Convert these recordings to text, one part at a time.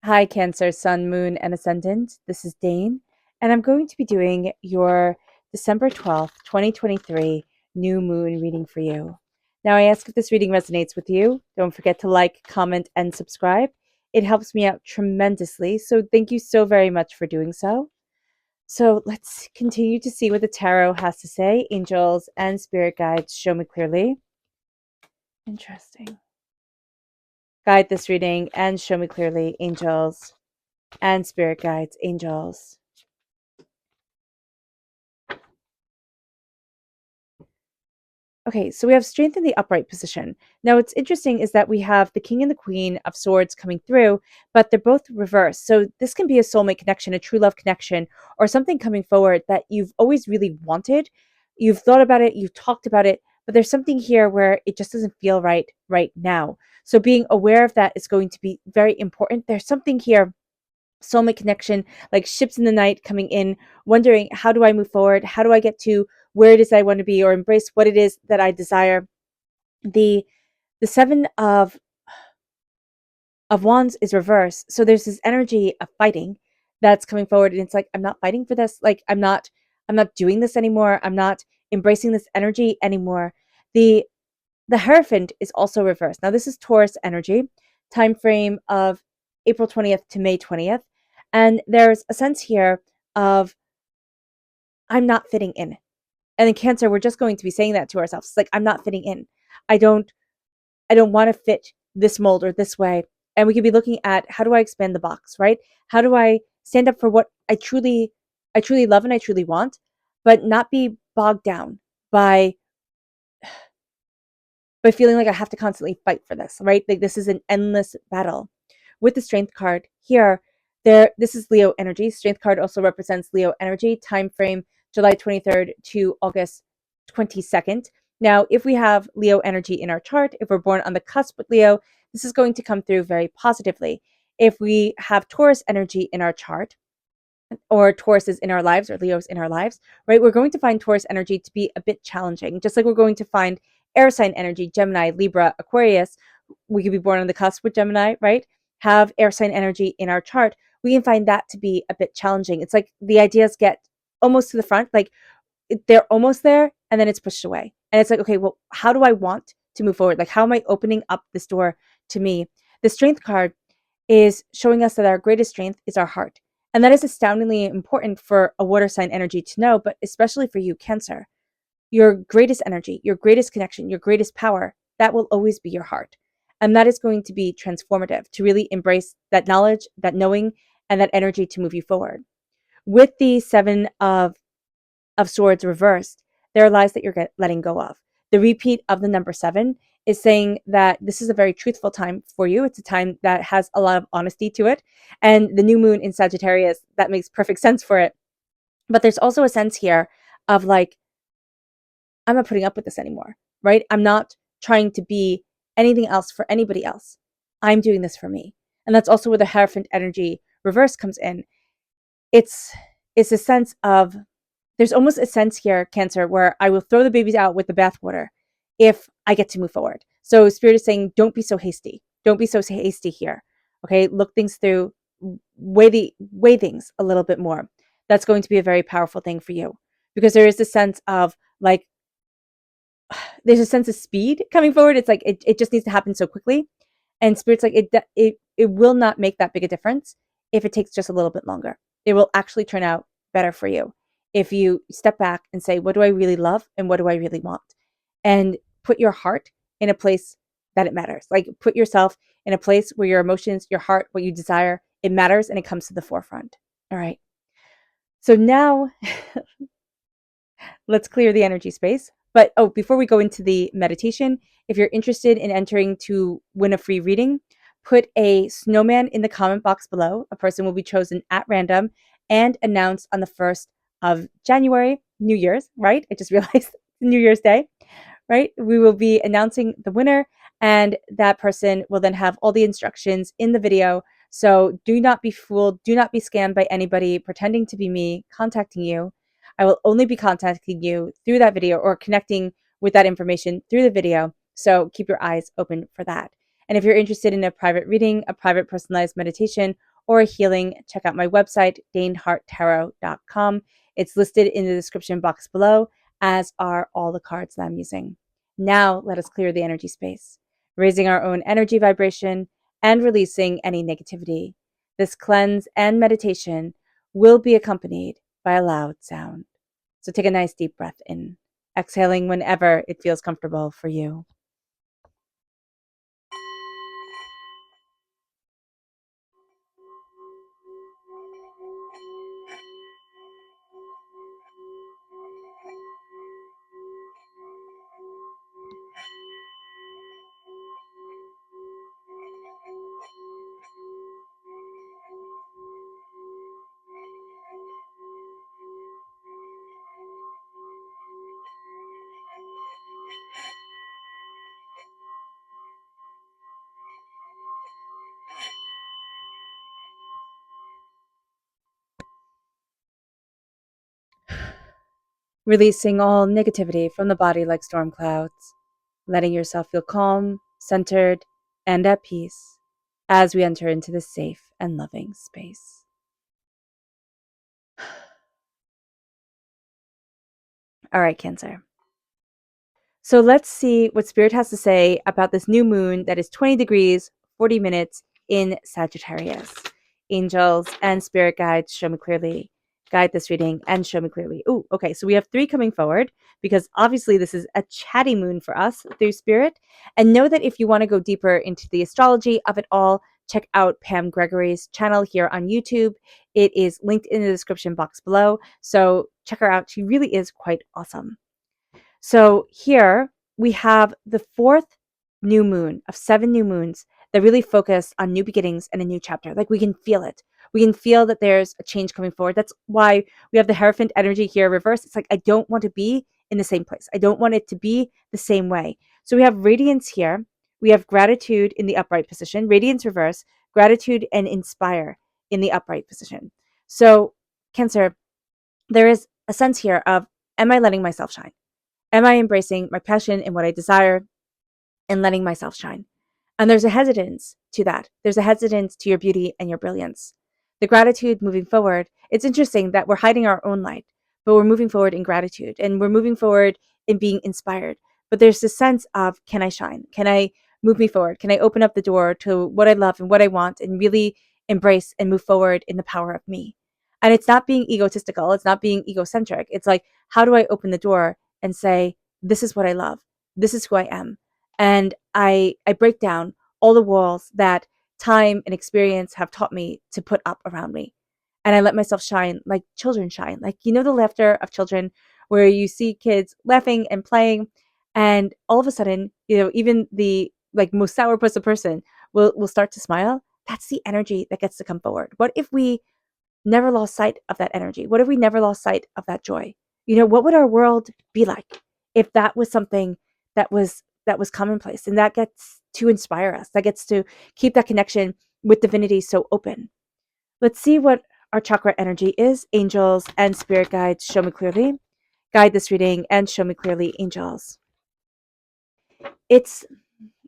Hi, Cancer, Sun, Moon, and Ascendant. This is Dane, and I'm going to be doing your December 12th, 2023 new moon reading for you. Now, I ask if this reading resonates with you. Don't forget to like, comment, and subscribe. It helps me out tremendously, so thank you so very much for doing so. So let's continue to see what the tarot has to say. Angels and spirit guides, show me clearly. Interesting. Guide this reading and show me clearly, angels and spirit guides, angels. Okay, so we have strength in the upright position. Now, what's interesting is that we have the king and the queen of swords coming through, but they're both reversed. So this can be a soulmate connection, a true love connection, or something coming forward that you've always really wanted. You've thought about it, you've talked about it, but there's something here where it just doesn't feel right now. So being aware of that is going to be very important. There's something here, soulmate connection, like ships in the night coming in, wondering, how do I move forward? How do I get to where it is I want to be, or embrace what it is that I desire? The seven of wands is reversed. So there's this energy of fighting that's coming forward. And it's like, I'm not fighting for this. Like, I'm not doing this anymore. I'm not embracing this energy anymore. The Hierophant is also reversed. Now, this is Taurus energy, time frame of April 20th to May 20th. And there's a sense here of, I'm not fitting in. And in Cancer, we're just going to be saying that to ourselves. It's like, I'm not fitting in. I don't want to fit this mold or this way. And we could be looking at, how do I expand the box, right? How do I stand up for what I truly love and I truly want, but not be bogged down by feeling like I have to constantly fight for this, right? Like, this is an endless battle. With the Strength card here, this is Leo energy. Strength card also represents Leo energy, time frame July 23rd to August 22nd. Now, if we have Leo energy in our chart, if we're born on the cusp with Leo, this is going to come through very positively. If we have Taurus energy in our chart, or Taurus is in our lives, or Leo's in our lives, right, we're going to find Taurus energy to be a bit challenging, just like we're going to find air sign energy, Gemini, Libra, Aquarius. We could be born on the cusp with Gemini, right? Have air sign energy in our chart. We can find that to be a bit challenging. It's like the ideas get almost to the front, like they're almost there, and then it's pushed away. And it's like, okay, well, how do I want to move forward? Like, how am I opening up this door to me? The Strength card is showing us that our greatest strength is our heart. And that is astoundingly important for a water sign energy to know, but especially for you, Cancer. Your greatest energy, your greatest connection, your greatest power, that will always be your heart. And that is going to be transformative, to really embrace that knowledge, that knowing, and that energy to move you forward. With the Seven of Swords reversed, there are lies that you're letting go of. The repeat of the number 7 is saying that this is a very truthful time for you. It's a time that has a lot of honesty to it. And the new moon in Sagittarius, that makes perfect sense for it. But there's also a sense here of like, I'm not putting up with this anymore, right? I'm not trying to be anything else for anybody else. I'm doing this for me. And that's also where the Hierophant energy reverse comes in. It's a sense of, there's almost a sense here, Cancer, where I will throw the babies out with the bathwater if I get to move forward. So Spirit is saying, don't be so hasty. Don't be so hasty here. Okay, look things through, weigh things a little bit more. That's going to be a very powerful thing for you, because there is a sense of like, there's a sense of speed coming forward. It's like it just needs to happen so quickly, and Spirit's like, it will not make that big a difference if it takes just a little bit longer. It will actually turn out better for you if you step back and say, what do I really love and what do I really want? And put your heart in a place that it matters. Like, put yourself in a place where your emotions, your heart, what you desire, it matters and it comes to the forefront. All right. So now let's clear the energy space. But before we go into the meditation, if you're interested in entering to win a free reading, put a snowman in the comment box below. A person will be chosen at random and announced on the 1st of January, New Year's, right? I just realized New Year's Day, right? We will be announcing the winner, and that person will then have all the instructions in the video. So do not be fooled. Do not be scammed by anybody pretending to be me, contacting you. I will only be contacting you through that video, or connecting with that information through the video. So keep your eyes open for that. And if you're interested in a private reading, a private personalized meditation, or healing, check out my website, daneharttarot.com. It's listed in the description box below, as are all the cards that I'm using. Now, let us clear the energy space, raising our own energy vibration and releasing any negativity. This cleanse and meditation will be accompanied by a loud sound. So take a nice deep breath in, exhaling whenever it feels comfortable for you. Releasing all negativity from the body like storm clouds, letting yourself feel calm, centered, and at peace as we enter into this safe and loving space. All right, Cancer. So let's see what Spirit has to say about this new moon that is 20 degrees, 40 minutes in Sagittarius. Angels and spirit guides, show me clearly. Guide this reading and show me clearly. Oh, okay. So we have 3 coming forward because obviously this is a chatty moon for us through Spirit. And know that if you want to go deeper into the astrology of it all, check out Pam Gregory's channel here on YouTube. It is linked in the description box below. So check her out. She really is quite awesome. So here we have the 4th new moon of 7 new moons that really focus on new beginnings and a new chapter. Like we can feel it. We can feel that there's a change coming forward. That's why we have the Hierophant energy here reversed. It's like, I don't want to be in the same place. I don't want it to be the same way. So we have radiance here. We have gratitude in the upright position, radiance reverse, gratitude and inspire in the upright position. So Cancer, there is a sense here of, am I letting myself shine? Am I embracing my passion and what I desire and letting myself shine? And there's a hesitance to that. There's a hesitance to your beauty and your brilliance. The gratitude moving forward, it's interesting that we're hiding our own light, but we're moving forward in gratitude and we're moving forward in being inspired. But there's this sense of, can I shine? Can I move me forward? Can I open up the door to what I love and what I want and really embrace and move forward in the power of me? And it's not being egotistical. It's not being egocentric. It's like, how do I open the door and say, this is what I love. This is who I am. And I break down all the walls that time and experience have taught me to put up around me. And I let myself shine like children shine. Like, you know, the laughter of children where you see kids laughing and playing. And all of a sudden, you know, even the like most sourpuss person will start to smile. That's the energy that gets to come forward. What if we never lost sight of that energy? What if we never lost sight of that joy? You know, what would our world be like if that was something that was commonplace, and that gets to inspire us, that gets to keep that connection with divinity so open? Let's see what our chakra energy is. Angels and spirit guides, show me clearly. Guide this reading and show me clearly, angels. It's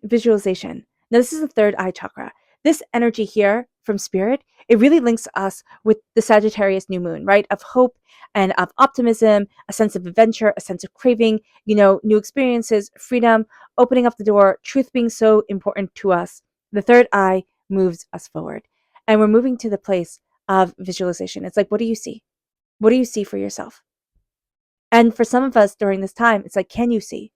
visualization. Now, this is the third eye chakra. This energy here from spirit, it really links us with the Sagittarius new moon, right? Of hope and of optimism, a sense of adventure, a sense of craving, you know, new experiences, freedom, opening up the door, truth being so important to us. The third eye moves us forward. And we're moving to the place of visualization. It's like, what do you see? What do you see for yourself? And for some of us during this time, it's like, can you see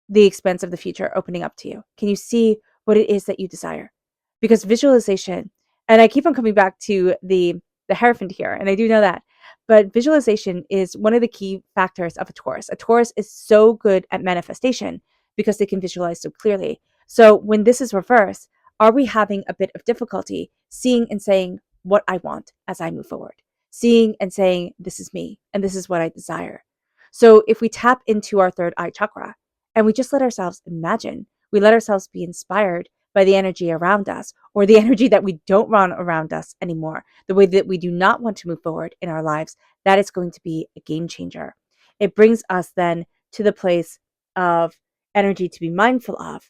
the expense of the future opening up to you? Can you see what it is that you desire? Because visualization, and I keep on coming back to the Hierophant here, and I do know that, but visualization is one of the key factors of a Taurus. A Taurus is so good at manifestation because they can visualize so clearly. So when this is reversed, are we having a bit of difficulty seeing and saying what I want as I move forward? Seeing and saying, this is me, and this is what I desire. So if we tap into our third eye chakra, and we just let ourselves imagine, we let ourselves be inspired by the energy around us, or the energy that we don't want around us anymore, the way that we do not want to move forward in our lives, that is going to be a game changer. It brings us then to the place of energy to be mindful of.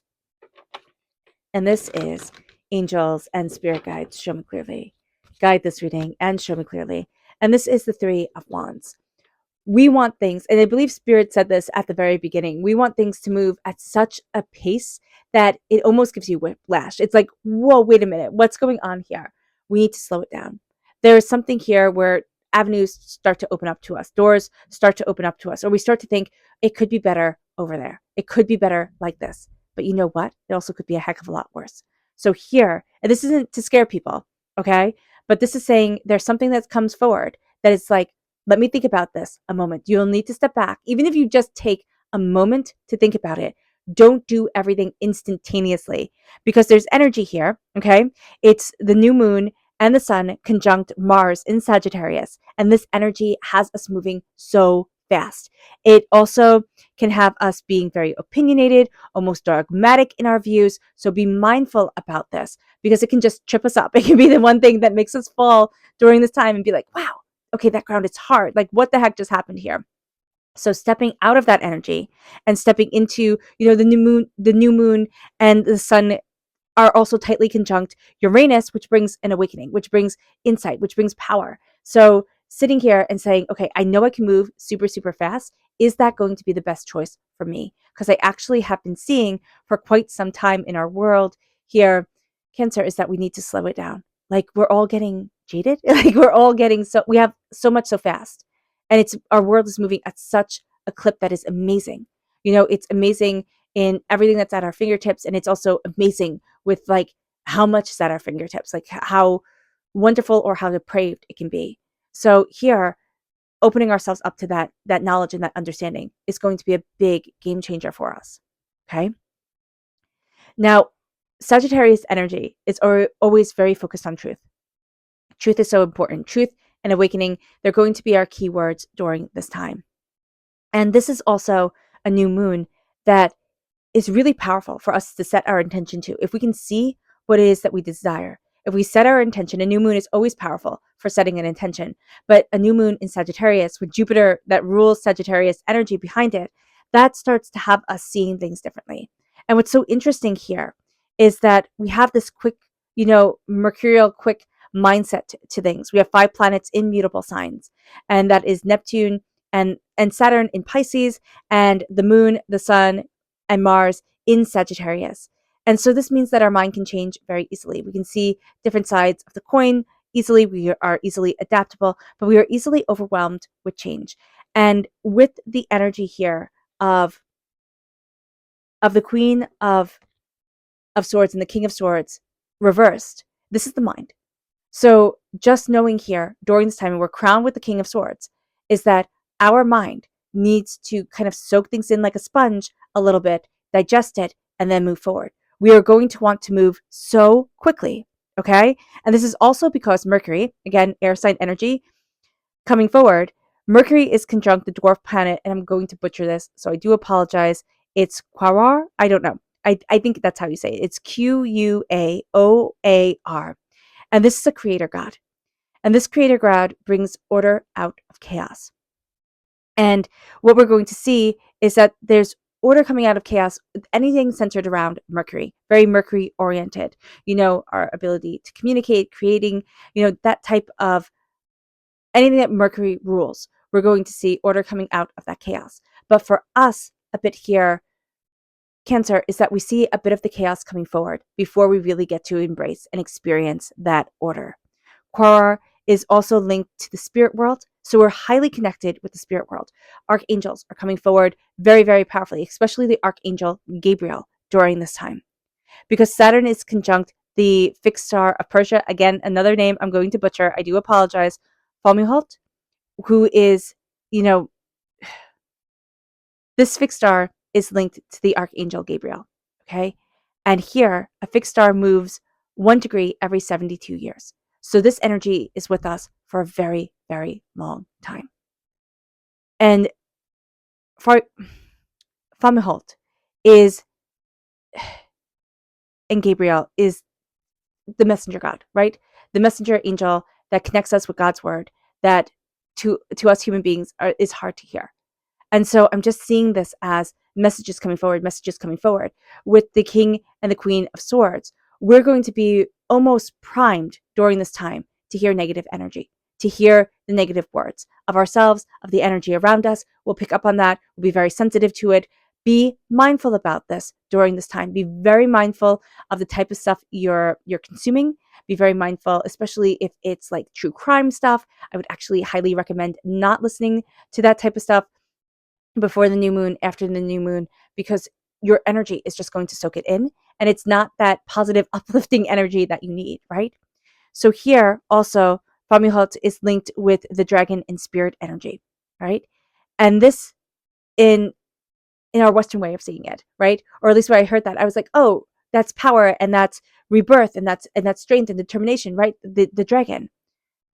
And this is angels and spirit guides, show me clearly. guide this reading and show me clearly. And this is the Three of Wands. We want things, and I believe Spirit said this at the very beginning, we want things to move at such a pace that it almost gives you whiplash. It's like, whoa, wait a minute, what's going on here? We need to slow it down. There is something here where avenues start to open up to us, doors start to open up to us, or we start to think it could be better over there. It could be better like this. But you know what? It also could be a heck of a lot worse. So here, and this isn't to scare people, okay? But this is saying there's something that comes forward that is like, let me think about this a moment. You'll need to step back. Even if you just take a moment to think about it, don't do everything instantaneously because there's energy here, okay? It's the new moon and the sun conjunct Mars in Sagittarius, and this energy has us moving so fast. It also can have us being very opinionated, almost dogmatic in our views. So be mindful about this because it can just trip us up. It can be the one thing that makes us fall during this time and be like, wow, okay, that ground is hard. Like, what the heck just happened here? So stepping out of that energy and stepping into, the new moon and the sun are also tightly conjunct Uranus, which brings an awakening, which brings insight, which brings power. So sitting here and saying, okay, I know I can move super, super fast. Is that going to be the best choice for me? Because I actually have been seeing for quite some time in our world here, Cancer, is that we need to slow it down. Like we're all getting jaded. Like we have so much so fast. And our world is moving at such a clip that is amazing. It's amazing in everything that's at our fingertips. And it's also amazing with like how much is at our fingertips, like how wonderful or how depraved it can be. So here, opening ourselves up to that knowledge and that understanding is going to be a big game changer for us. Okay. Now, Sagittarius energy is always very focused on truth. Truth is so important. Truth and awakening, they're going to be our keywords during this time. And this is also a new moon that is really powerful for us to set our intention to. If we can see what it is that we desire, if we set our intention, a new moon is always powerful for setting an intention. But a new moon in Sagittarius with Jupiter that rules Sagittarius energy behind it, that starts to have us seeing things differently. And what's so interesting here is that we have this quick, mercurial quick mindset to things. We have 5 planets in mutable signs, and that is Neptune and Saturn in Pisces, and the moon, the sun, and Mars in Sagittarius. And so this means that our mind can change very easily. We can see different sides of the coin easily. We are easily adaptable, but we are easily overwhelmed with change. And with the energy here of the Queen of Swords and the King of Swords reversed, this is the mind. So just knowing here during this time, and we're crowned with the King of Swords, is that our mind needs to kind of soak things in like a sponge a little bit, digest it, and then move forward. We are going to want to move so quickly, okay? And this is also because Mercury, again, air sign energy, coming forward, Mercury is conjunct the dwarf planet, and I'm going to butcher this, so I do apologize. It's Quaoar? I don't know. I think that's how you say it. It's Quaoar. And this is a creator god. And this creator god brings order out of chaos. And what we're going to see is that there's order coming out of chaos, anything centered around Mercury, very Mercury oriented, our ability to communicate, creating, that type of anything that Mercury rules. We're going to see order coming out of that chaos. But for us, a bit here, Cancer, is that we see a bit of the chaos coming forward before we really get to embrace and experience that order. Quaoar is also linked to the spirit world, so we're highly connected with the spirit world. Archangels are coming forward very, very powerfully, especially the Archangel Gabriel during this time. Because Saturn is conjunct the fixed star of Persia, again, another name I'm going to butcher, I do apologize, Fomalhaut, who is, this fixed star is linked to the Archangel Gabriel, okay? And here, a fixed star moves 1 degree every 72 years. So this energy is with us for a very, very long time. And Fomalhaut is, and Gabriel is the messenger god, right? The messenger angel that connects us with God's word that to us human beings is hard to hear. And so I'm just seeing this as messages coming forward. With the King and the Queen of Swords, we're going to be almost primed during this time to hear negative energy, to hear the negative words of ourselves, of the energy around us. We'll pick up on that. We'll be very sensitive to it. Be mindful about this during this time. Be very mindful of the type of stuff you're consuming. Be very mindful, especially if it's like true crime stuff. I would actually highly recommend not listening to that type of stuff before the new moon, after the new moon, because your energy is just going to soak it in. And it's not that positive, uplifting energy that you need, right? So here also, Famihot is linked with the dragon and spirit energy, right? And this in our Western way of seeing it, right? Or at least when I heard that, I was like, oh, that's power and that's rebirth and that's strength and determination, right? The dragon.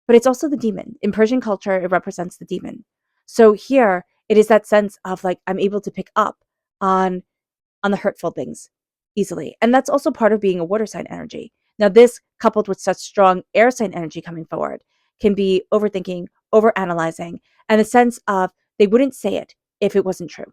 But it's also the demon. In Persian culture, it represents the demon. So here it is that sense of like I'm able to pick up on the hurtful things easily. And that's also part of being a water sign energy. Now, this coupled with such strong air sign energy coming forward can be overthinking, overanalyzing, and the sense of they wouldn't say it if it wasn't true.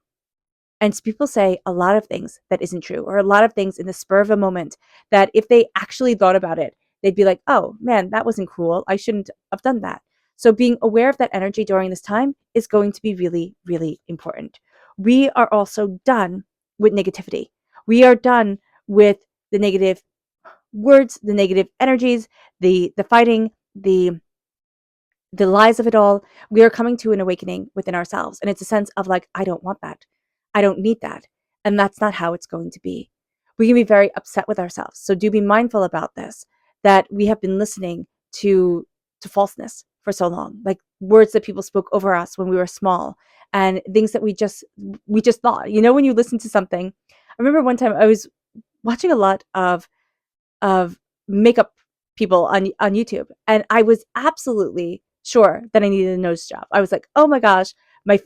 And people say a lot of things that isn't true, or a lot of things in the spur of a moment that if they actually thought about it, they'd be like, oh man, that wasn't cool. I shouldn't have done that. So being aware of that energy during this time is going to be really, really important. We are also done with negativity. We are done with the negative words, the negative energies, the fighting, the lies of it all. We are coming to an awakening within ourselves. And it's a sense of like, I don't want that. I don't need that. And that's not how it's going to be. We can be very upset with ourselves. So do be mindful about this, that we have been listening to falseness for so long, like words that people spoke over us when we were small and things that we just thought, when you listen to something. I remember one time I was watching a lot of makeup people on YouTube, and I was absolutely sure that I needed a nose job. I was like, oh my gosh, my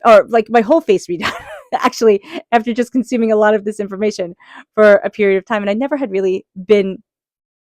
whole face redone. Actually, after just consuming a lot of this information for a period of time, and I never had really been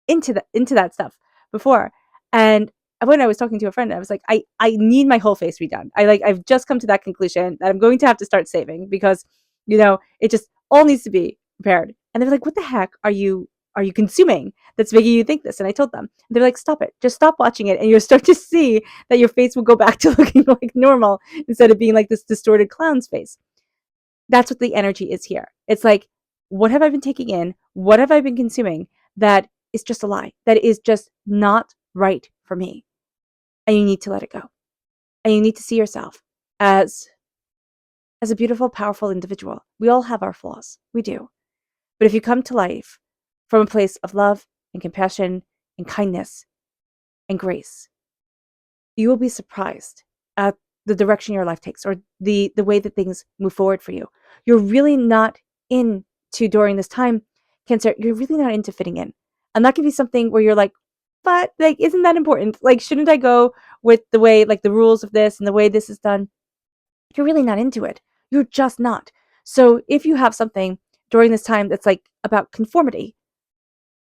into that stuff before. And when I was talking to a friend, I was like, I need my whole face redone. I've just come to that conclusion that I'm going to have to start saving because, it just all needs to be prepared. And they're like, what the heck are you consuming that's making you think this? And I told them, they're like, stop it. Just stop watching it. And you'll start to see that your face will go back to looking like normal instead of being like this distorted clown's face. That's what the energy is here. It's like, what have I been taking in? What have I been consuming that is just a lie, that is just not right for me? And you need to let it go. And you need to see yourself as a beautiful, powerful individual. We all have our flaws. We do. But if you come to life from a place of love and compassion and kindness and grace, you will be surprised at the direction your life takes, or the way that things move forward for you. You're really not into, during this time, Cancer, you're really not into fitting in. And that can be something where you're like, but like, isn't that important? Like, shouldn't I go with the way, like the rules of this and the way this is done? You're really not into it. You're just not. So if you have something during this time that's like about conformity,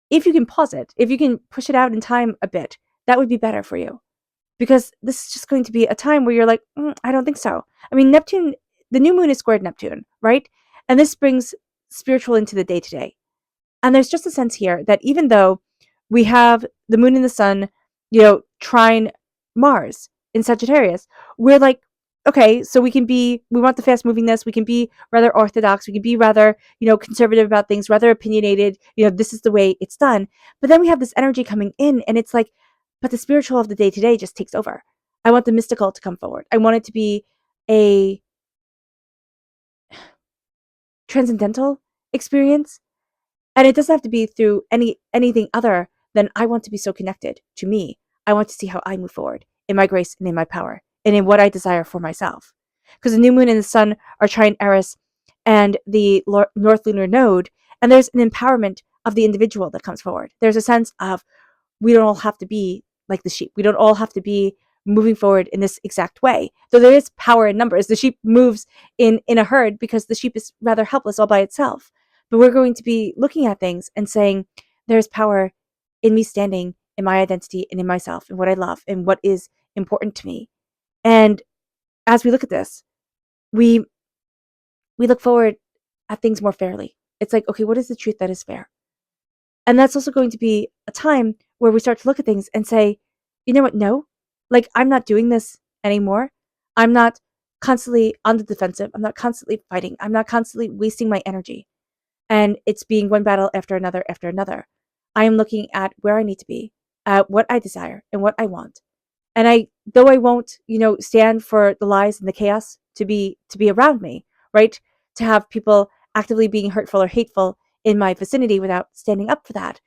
if you can pause it, if you can push it out in time a bit, that would be better for you. Because this is just going to be a time where you're like, I don't think so. I mean, Neptune, the new moon is squared Neptune, right? And this brings spiritual into the day-to-day. And there's just a sense here that even though we have the moon and the sun, trine Mars in Sagittarius, we're like, okay, so we want the fast movingness, we can be rather orthodox, we can be rather, conservative about things, rather opinionated, this is the way it's done. But then we have this energy coming in, and it's like, but the spiritual of the day to day just takes over. I want the mystical to come forward. I want it to be a transcendental experience. And it doesn't have to be through anything other than I want to be so connected to me. I want to see how I move forward in my grace and in my power and in what I desire for myself. Because the new moon and the sun are trine Eris and the North Lunar Node, and there's an empowerment of the individual that comes forward. There's a sense of we don't all have to be like the sheep. We don't all have to be moving forward in this exact way. Though there is power in numbers. The sheep moves in a herd because the sheep is rather helpless all by itself. But we're going to be looking at things and saying, there's power in me standing in my identity and in myself and what I love and what is important to me. And as we look at this, we look forward at things more fairly. It's like, okay, what is the truth that is fair? And that's also going to be a time where we start to look at things and say, you know what? No, like I'm not doing this anymore. I'm not constantly on the defensive. I'm not constantly fighting. I'm not constantly wasting my energy. And it's being one battle after another after another. I am looking at where I need to be, at what I desire and what I want. And though I won't, stand for the lies and the chaos to be around me, right? To have people actively being hurtful or hateful in my vicinity without standing up for that.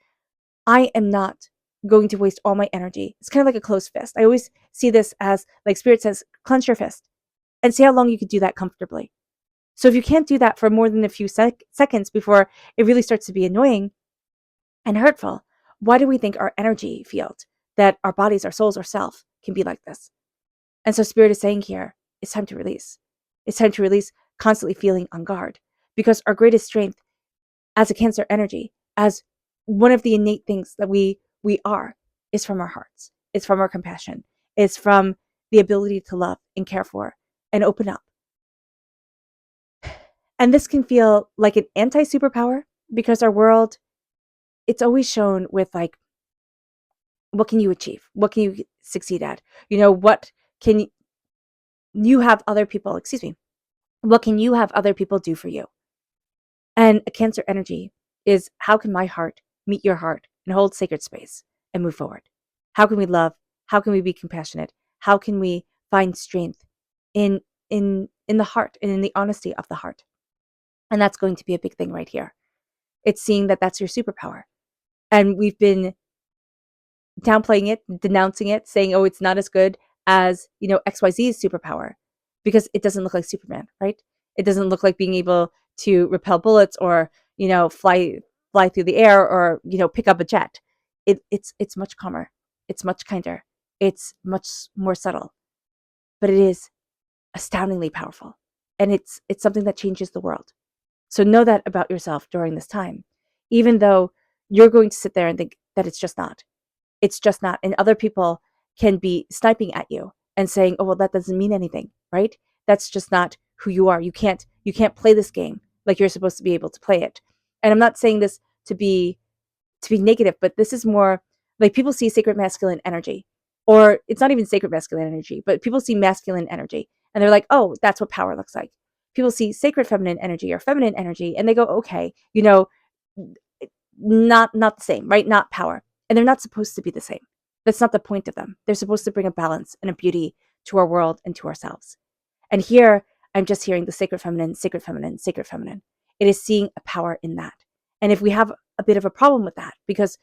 I am not going to waste all my energy. It's kind of like a closed fist. I always see this as, like Spirit says, clench your fist and see how long you can do that comfortably. So if you can't do that for more than a few seconds before it really starts to be annoying and hurtful, why do we think our energy field, that our bodies, our souls, our self can be like this? And so Spirit is saying here, it's time to release. It's time to release constantly feeling on guard, because our greatest strength as a Cancer energy, as one of the innate things that we are, is from our hearts. It's from our compassion. It's from the ability to love and care for and open up. And this can feel like an anti-superpower, because our world, it's always shown with like, what can you achieve? What can you succeed at? What can you have other people, what can you have other people do for you? And a Cancer energy is, how can my heart meet your heart and hold sacred space and move forward? How can we love? How can we be compassionate? How can we find strength in the heart and in the honesty of the heart? And that's going to be a big thing right here. It's seeing that that's your superpower. And we've been downplaying it, denouncing it, saying, oh, it's not as good as, XYZ's superpower, because it doesn't look like Superman, right? It doesn't look like being able to repel bullets or, fly through the air or, pick up a jet. It's much calmer. It's much kinder. It's much more subtle, but it is astoundingly powerful. And it's something that changes the world. So know that about yourself during this time, even though you're going to sit there and think that it's just not. It's just not. And other people can be sniping at you and saying, oh, well, that doesn't mean anything, right? That's just not who you are. You can't play this game like you're supposed to be able to play it. And I'm not saying this to be negative, but this is more like, people see sacred masculine energy, or it's not even sacred masculine energy, but people see masculine energy and they're like, oh, that's what power looks like. People see sacred feminine energy or feminine energy and they go, okay, not the same, right? Not power. And they're not supposed to be the same. That's not the point of them. They're supposed to bring a balance and a beauty to our world and to ourselves. And here, I'm just hearing the sacred feminine, sacred feminine, sacred feminine. It is seeing a power in that. And if we have a bit of a problem with that, because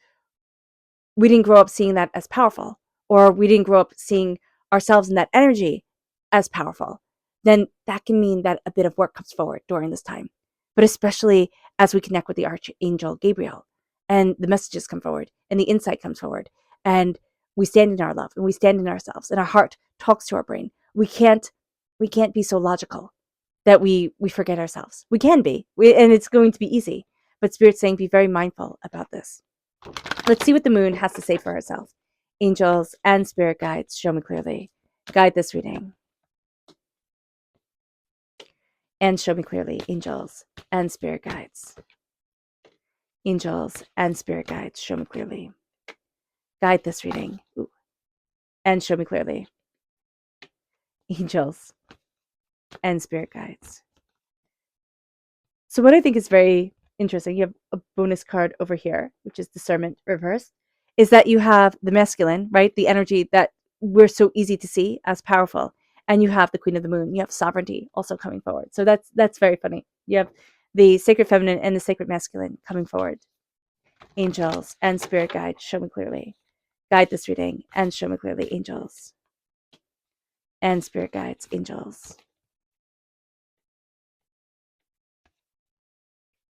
we didn't grow up seeing that as powerful, or we didn't grow up seeing ourselves in that energy as powerful, then that can mean that a bit of work comes forward during this time. But especially as we connect with the Archangel Gabriel, and the messages come forward and the insight comes forward, and we stand in our love and we stand in ourselves and our heart talks to our brain. We can't be so logical that we forget ourselves. We can be, and it's going to be easy. But Spirit's saying, be very mindful about this. Let's see what the moon has to say for herself. Angels and spirit guides, show me clearly. Guide this reading. And show me clearly, angels and spirit guides. Angels and spirit guides, show me clearly. Guide this reading. Ooh. And show me clearly. Angels and spirit guides. So what I think is very interesting, you have a bonus card over here, which is discernment reversed, is that you have the masculine, right? The energy that we're so easy to see as powerful. And you have the Queen of the Moon. You have sovereignty also coming forward. So that's very funny. You have the sacred feminine and the sacred masculine coming forward. Angels and spirit guides, show me clearly. Guide this reading and show me clearly, angels and spirit guides, angels.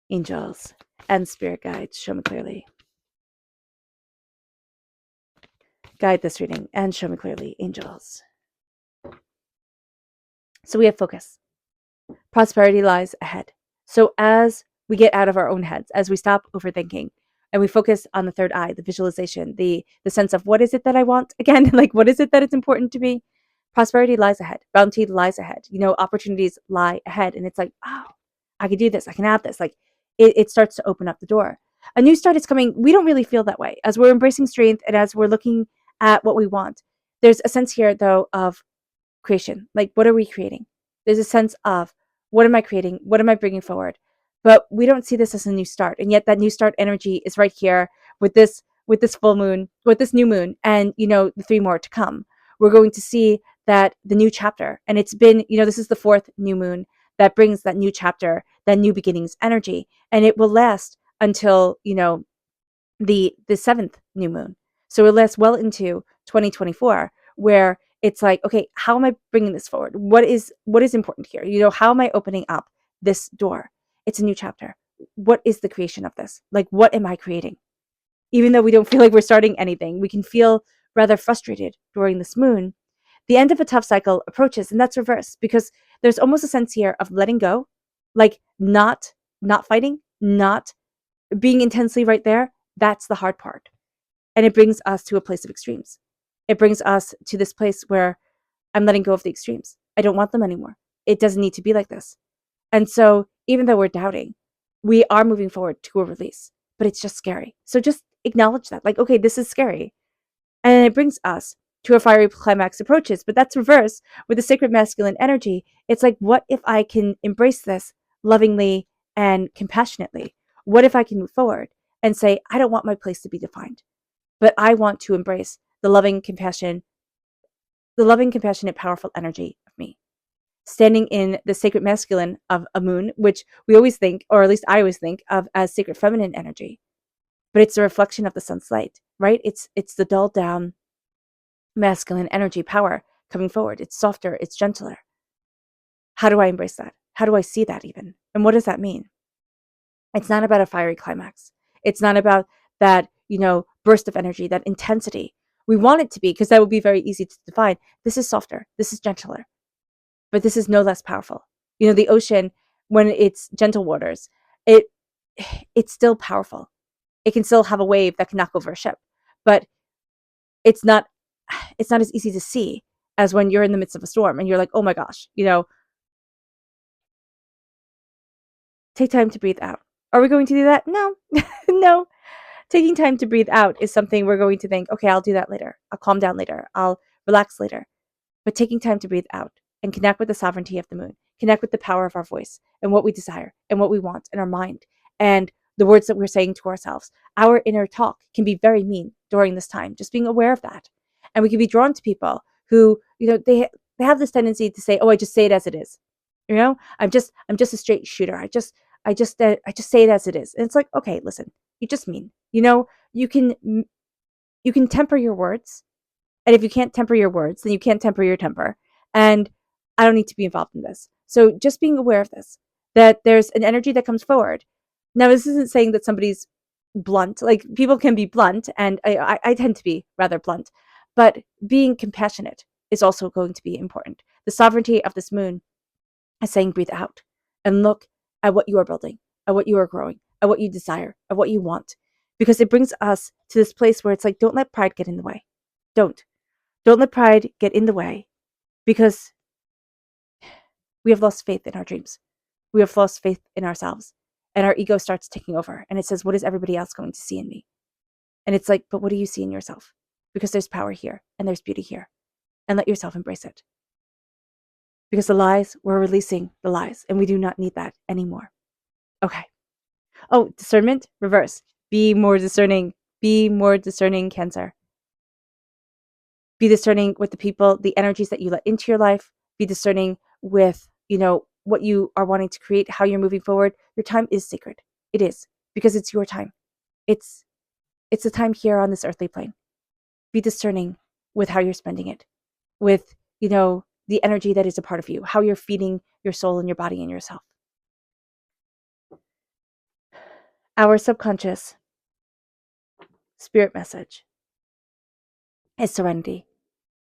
Angels and spirit guides, show me clearly. Guide this reading and show me clearly, angels. So we have focus. Prosperity lies ahead. So as we get out of our own heads, as we stop overthinking, and we focus on the third eye, the visualization, the sense of, what is it that I want? Again, like, what is it that it's important to me? Prosperity lies ahead. Bounty lies ahead. Opportunities lie ahead. And it's like, oh, I can do this. I can have this. Like, it starts to open up the door. A new start is coming. We don't really feel that way. As we're embracing strength and as we're looking at what we want. There's a sense here, though, of creation. Like, what are we creating? There's a sense of, what am I creating? What am I bringing forward? But we don't see this as a new start. And yet that new start energy is right here with this full moon, with this new moon, and, the 3 more to come. We're going to see that the new chapter, and it's been, this is the 4th new moon that brings that new chapter, that new beginnings energy. And it will last until, the 7th new moon. So it lasts well into 2024, where it's like, okay, how am I bringing this forward? What is important here? How am I opening up this door? It's a new chapter. What is the creation of this? Like, what am I creating? Even though we don't feel like we're starting anything, we can feel rather frustrated during this moon. The end of a tough cycle approaches, and that's reverse, because there's almost a sense here of letting go, like not fighting, not being intensely right there. That's the hard part. And it brings us to a place of extremes. It brings us to this place where I'm letting go of the extremes. I don't want them anymore. It doesn't need to be like this. And so even though we're doubting, we are moving forward to a release, but it's just scary. So just acknowledge that, like, okay, this is scary. And it brings us to a fiery climax approaches, but that's reverse with the sacred masculine energy. It's like, what if I can embrace this lovingly and compassionately? What if I can move forward and say, I don't want my place to be defined, but I want to embrace the loving, compassionate, powerful energy of me. Standing in the sacred masculine of a moon, which we always think, or at least I always think of as sacred feminine energy, but it's a reflection of the sun's light, right? It's the dulled down masculine energy power coming forward. It's softer, it's gentler. How do I embrace that? How do I see that even? And what does that mean? It's not about a fiery climax. It's not about that, burst of energy, that intensity. We want it to be, because that would be very easy to define. This is softer. This is gentler. But this is no less powerful. The ocean, when it's gentle waters, it's still powerful. It can still have a wave that can knock over a ship, but it's not as easy to see as when you're in the midst of a storm and you're like, oh my gosh, take time to breathe out. Are we going to do that? No, no. Taking time to breathe out is something we're going to think, okay, I'll do that later. I'll calm down later. I'll relax later. But taking time to breathe out and connect with the sovereignty of the moon, connect with the power of our voice and what we desire and what we want in our mind and the words that we're saying to ourselves. Our inner talk can be very mean during this time, just being aware of that. And we can be drawn to people who, they have this tendency to say, oh, I just say it as it is. I'm just a straight shooter. I just say it as it is. And it's like, okay, listen, you just mean, you can temper your words. And if you can't temper your words, then you can't temper your temper. And I don't need to be involved in this. So just being aware of this, that there's an energy that comes forward. Now, this isn't saying that somebody's blunt. Like, people can be blunt, and I tend to be rather blunt. But being compassionate is also going to be important. The sovereignty of this moon is saying, breathe out and look at what you are building, at what you are growing, at what you desire, at what you want. Because it brings us to this place where it's like, don't let pride get in the way. Don't let pride get in the way, because we have lost faith in our dreams. We have lost faith in ourselves, and our ego starts taking over. And it says, what is everybody else going to see in me? And it's like, but what do you see in yourself? Because there's power here and there's beauty here, and let yourself embrace it. Because the lies, we're releasing the lies, and we do not need that anymore. Okay. Oh, discernment, reverse. Be more discerning. Be more discerning, Cancer. Be discerning with the people, the energies that you let into your life. Be discerning with, what you are wanting to create, how you're moving forward. Your time is sacred. It is, because it's your time. It's the time here on this earthly plane. Be discerning with how you're spending it, with, the energy that is a part of you, how you're feeding your soul and your body and yourself. Our subconscious spirit message is serenity,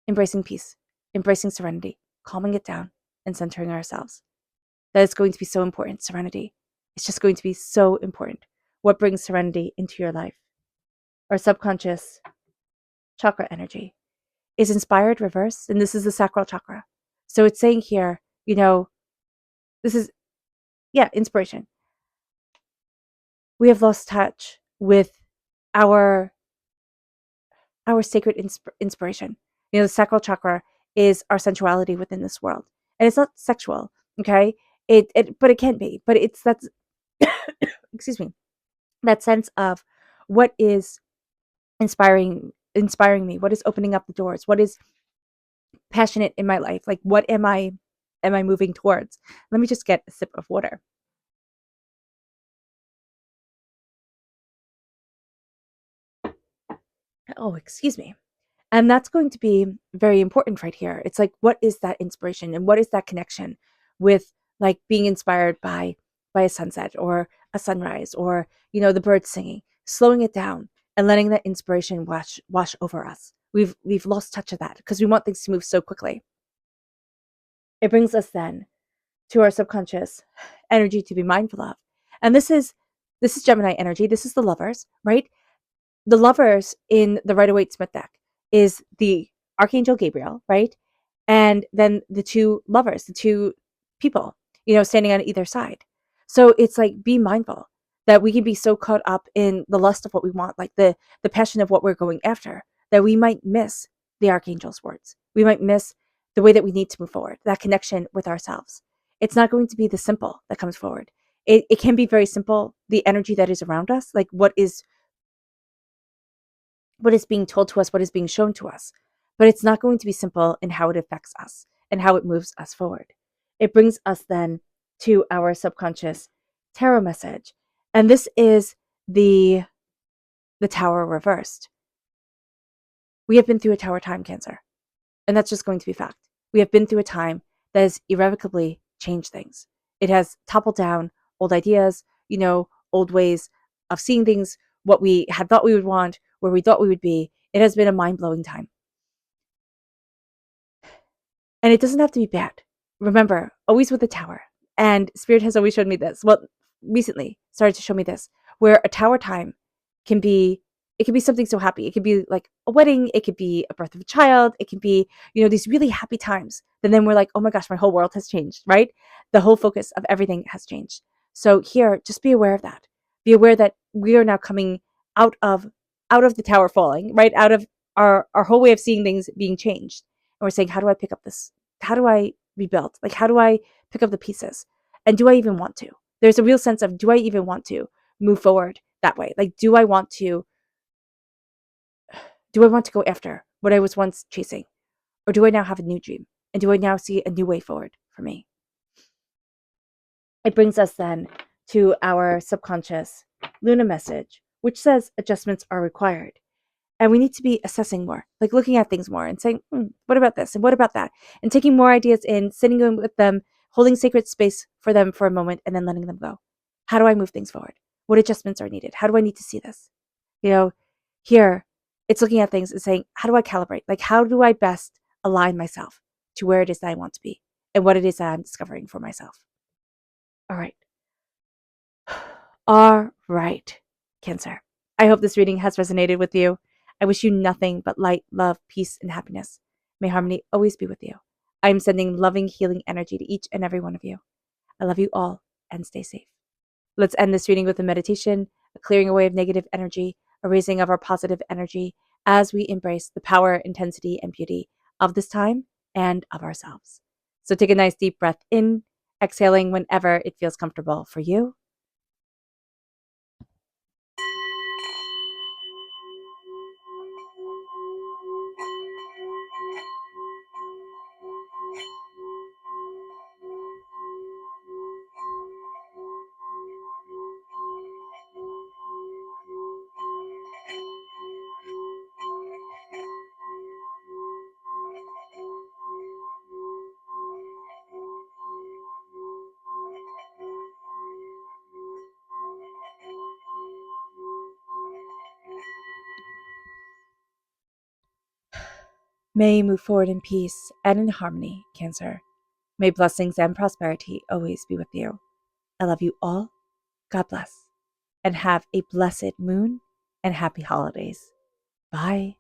embracing peace, embracing serenity, calming it down, and centering ourselves. That is going to be so important. Serenity. It's just going to be so important. What brings serenity into your life? Our subconscious chakra energy is inspired reverse, and this is the sacral chakra. So it's saying here, this is, inspiration. We have lost touch with our our sacred inspiration. The sacral chakra is our sensuality within this world. And it's not sexual, okay? But it can be. But it's that's excuse me, that sense of what is inspiring me, what is opening up the doors, what is passionate in my life, like what am I moving towards. Let me just get a sip of water. Oh, excuse me. And that's going to be very important right here. It's like, what is that inspiration and what is that connection with, like, being inspired by a sunset or a sunrise, or the birds singing, slowing it down and letting that inspiration wash over us. We've lost touch of that because we want things to move so quickly. It brings us then to our subconscious energy to be mindful of. And this is Gemini energy. This is the lovers, right? The lovers in the Rider-Waite-Smith deck is the Archangel Gabriel, right? And then the two lovers, the two people, standing on either side. So it's like, be mindful that we can be so caught up in the lust of what we want, like the passion of what we're going after, that we might miss the Archangel's words. We might miss the way that we need to move forward, that connection with ourselves. It's not going to be the simple that comes forward. It can be very simple, the energy that is around us, like what is being told to us, what is being shown to us. But it's not going to be simple in how it affects us and how it moves us forward. It brings us then to our subconscious tarot message. And this is the Tower reversed. We have been through a tower time, Cancer. And that's just going to be fact. We have been through a time that has irrevocably changed things. It has toppled down old ideas, old ways of seeing things, what we had thought we would want, where we thought we would be. It has been a mind-blowing time. And it doesn't have to be bad. Remember, always with the tower. And Spirit has always shown me this. Well, recently started to show me this, where a tower time can be something so happy. It could be like a wedding. It could be a birth of a child. It can be, these really happy times. And then we're like, oh my gosh, my whole world has changed, right? The whole focus of everything has changed. So here, just be aware of that. Be aware that we are now coming out of the tower falling, right? Out of our whole way of seeing things being changed. And we're saying, how do I pick up this? How do I rebuild? Like, how do I pick up the pieces? And do I even want to? There's a real sense of, do I even want to move forward that way? Like, do I want to go after what I was once chasing? Or do I now have a new dream? And do I now see a new way forward for me? It brings us then to our subconscious Luna message, which says adjustments are required. And we need to be assessing more, like looking at things more and saying, what about this? And what about that? And taking more ideas in, sitting in with them, holding sacred space for them for a moment, and then letting them go. How do I move things forward? What adjustments are needed? How do I need to see this? Here, it's looking at things and saying, how do I calibrate? Like, how do I best align myself to where it is that I want to be and what it is that I'm discovering for myself? All right. All right, Cancer. I hope this reading has resonated with you. I wish you nothing but light, love, peace, and happiness. May harmony always be with you. I am sending loving, healing energy to each and every one of you. I love you all, and stay safe. Let's end this reading with a meditation, a clearing away of negative energy, a raising of our positive energy as we embrace the power, intensity, and beauty of this time and of ourselves. So take a nice deep breath in, exhaling whenever it feels comfortable for you. May you move forward in peace and in harmony, Cancer. May blessings and prosperity always be with you. I love you all. God bless. And have a blessed moon and happy holidays. Bye.